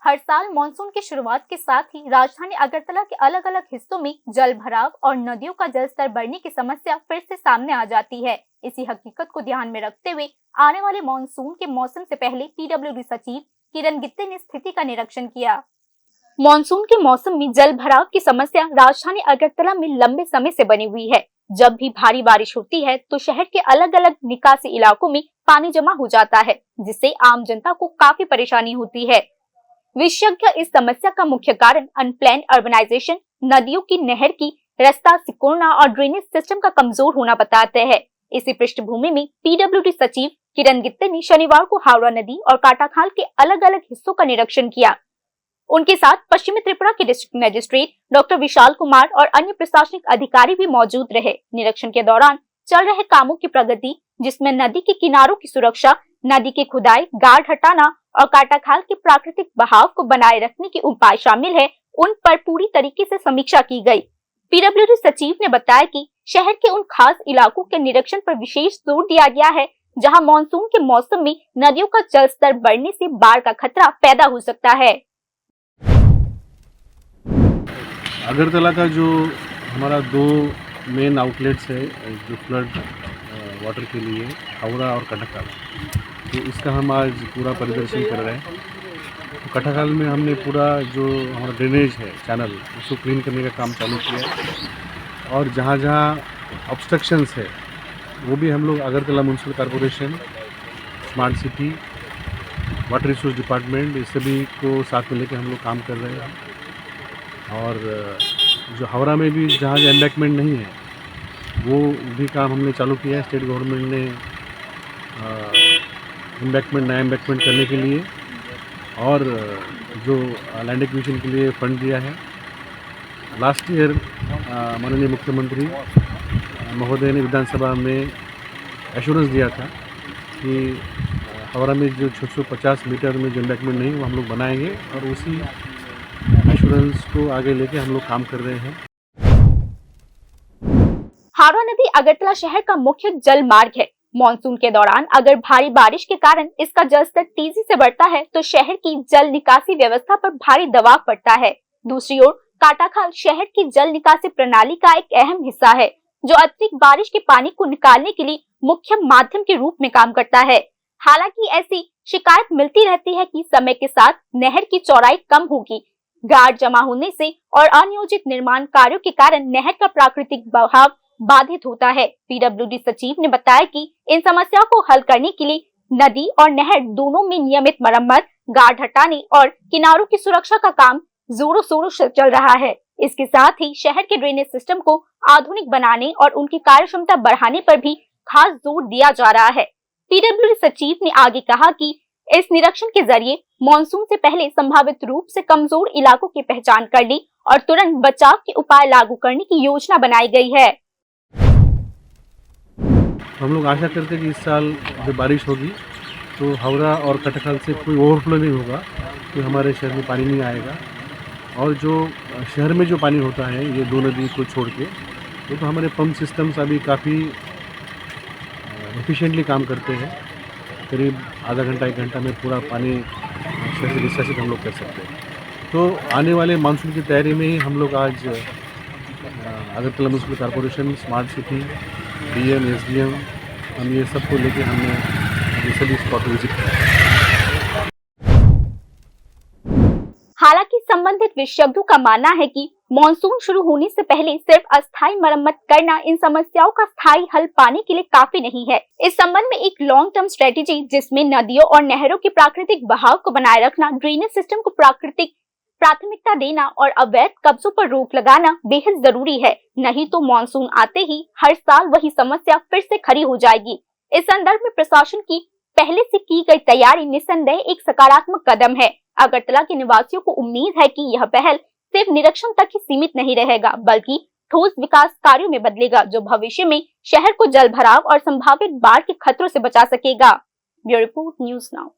हर साल मानसून की शुरुआत के साथ ही राजधानी अगरतला के अलग अलग हिस्सों में जल भराव और नदियों का जलस्तर बढ़ने की समस्या फिर से सामने आ जाती है। इसी हकीकत को ध्यान में रखते हुए आने वाले मानसून के मौसम से पहले पीडब्ल्यूडी सचिव किरण गित्ते ने स्थिति का निरीक्षण किया। मानसून के मौसम में जल भराव की समस्या राजधानी अगरतला में लंबे समय से बनी हुई है। जब भी भारी बारिश होती है तो शहर के अलग अलग निकासी इलाकों में पानी जमा हो जाता है, जिससे आम जनता को काफी परेशानी होती है। विशेषज्ञ इस समस्या का मुख्य कारण अनप्लान्ड अर्बनाइजेशन, नदियों की नहर की रास्ता सिकुड़ना और ड्रेनेज सिस्टम का कमजोर होना बताते हैं। इसी पृष्ठभूमि में पीडब्ल्यूडी सचिव किरण गित्ते ने शनिवार को हावड़ा नदी और काटाखाल के अलग अलग हिस्सों का निरीक्षण किया। उनके साथ पश्चिमी त्रिपुरा के district magistrate doctor Vishal Kumar और अन्य प्रशासनिक अधिकारी भी मौजूद रहे। निरीक्षण के दौरान चल रहे कामों की प्रगति, जिसमें नदी के किनारों की सुरक्षा, नदी की खुदाई, गार्ड हटाना और काटाखाल के प्राकृतिक बहाव को बनाए रखने के उपाय शामिल है, उन पर पूरी तरीके से समीक्षा की गई। पीडब्ल्यूडी सचिव ने बताया कि शहर के उन खास इलाकों के निरीक्षण पर विशेष जोर दिया गया है जहां मानसून के मौसम में नदियों का जल स्तर बढ़ने से बाढ़ का खतरा पैदा हो सकता है। अगरतला का जो हमारा दो मेन आउटलेट्स है जो फ्लड वाटर के लिए, हावड़ा और कटाखाल, तो इसका हम आज पूरा परिदर्शन कर रहे हैं। तो कटाखाल में हमने पूरा जो हमारा ड्रेनेज है चैनल, उसको क्लीन करने का काम चालू किया है। और जहाँ जहाँ ऑब्स्ट्रक्शंस है वो भी हम लोग Agartala municipal corporation, smart city, water resource department, इस सभी को साथ में लेकर हम लोग काम कर रहे हैं। और जो हावड़ा में भी जहाँ एम्बैंकमेंट नहीं है वो भी काम हमने चालू किया है। स्टेट गवर्नमेंट ने नया एम्बैंकमेंट करने के लिए और जो लैंड एक्विजिशन के लिए फंड दिया है। लास्ट ईयर माननीय मुख्यमंत्री महोदय ने विधानसभा में एश्योरेंस दिया था कि हावड़ा में जो 650 मीटर में जो एम्बैंकमेंट नहीं वो हम लोग बनाएंगे, और उसी एश्योरेंस को आगे लेके हम लोग काम कर रहे हैं। हावड़ा नदी अगरतला शहर का मुख्य जल मार्ग है। मानसून के दौरान अगर भारी बारिश के कारण इसका जलस्तर तेजी से बढ़ता है तो शहर की जल निकासी व्यवस्था पर भारी दबाव पड़ता है। दूसरी ओर काटाखाल शहर की जल निकासी प्रणाली का एक अहम हिस्सा है, जो अतिरिक्त बारिश के पानी को निकालने के लिए मुख्य माध्यम के रूप में काम करता है। हालांकि ऐसी शिकायत मिलती रहती है कि समय के साथ नहर की चौड़ाई कम होगी, गार्ड जमा होने से और अनियोजित निर्माण कार्यों के कारण नहर का प्राकृतिक बहाव बाधित होता है। पीडब्ल्यूडी सचिव ने बताया कि इन समस्याओं को हल करने के लिए नदी और नहर दोनों में नियमित मरम्मत, गार्ड हटाने और किनारों की सुरक्षा का काम जोरों शोरों से चल रहा है। इसके साथ ही शहर के ड्रेनेज सिस्टम को आधुनिक बनाने और उनकी कार्यक्षमता बढ़ाने पर भी खास जोर दिया जा रहा है। पीडब्ल्यूडी सचिव ने आगे कहा कि इस निरीक्षण के जरिए मानसून से पहले संभावित रूप से कमजोर इलाकों की पहचान कर ली और तुरंत बचाव के उपाय लागू करने की योजना बनाई गई है। हम लोग आशा करते हैं कि इस साल जब बारिश होगी तो हावड़ा और कटाखाल से कोई ओवरफ्लो नहीं होगा, तो हमारे शहर में पानी नहीं आएगा। और जो शहर में जो पानी होता है ये दो नदी को छोड़ के, तो हमारे पंप सिस्टम्स अभी काफ़ी एफिशिएंटली काम करते हैं। करीब आधा घंटा 1 घंटा में पूरा पानी शहर से निष्कासित हम लोग कर सकते हैं। तो आने वाले मानसून की तैयारी में ही हम लोग आज Agartala municipal corporation, smart city, DM, SDM, हम ये सबको लेके हमने सभी स्पॉट विजिट किया। हालांकि संबंधित विशेषज्ञों का मानना है कि मानसून शुरू होने से पहले सिर्फ अस्थायी मरम्मत करना इन समस्याओं का स्थायी हल पाने के लिए काफी नहीं है। इस संबंध में एक लॉन्ग टर्म स्ट्रेटेजी, जिसमें नदियों और नहरों के प्राकृतिक बहाव को बनाए रखना, ड्रेनेज सिस्टम को प्राथमिकता देना और अवैध कब्जों पर रोक लगाना बेहद जरूरी है। नहीं तो मानसून आते ही हर साल वही समस्या फिर से खड़ी हो जाएगी। इस संदर्भ में प्रशासन की पहले से की गई तैयारी निस्संदेह एक सकारात्मक कदम है। अगरतला के निवासियों को उम्मीद है कि यह पहल सिर्फ निरीक्षण तक ही सीमित नहीं रहेगा, बल्कि ठोस विकास कार्यों में बदलेगा, जो भविष्य में शहर को जल भराव और संभावित बाढ़ के खतरों से बचा सकेगा। Bureau report, news now.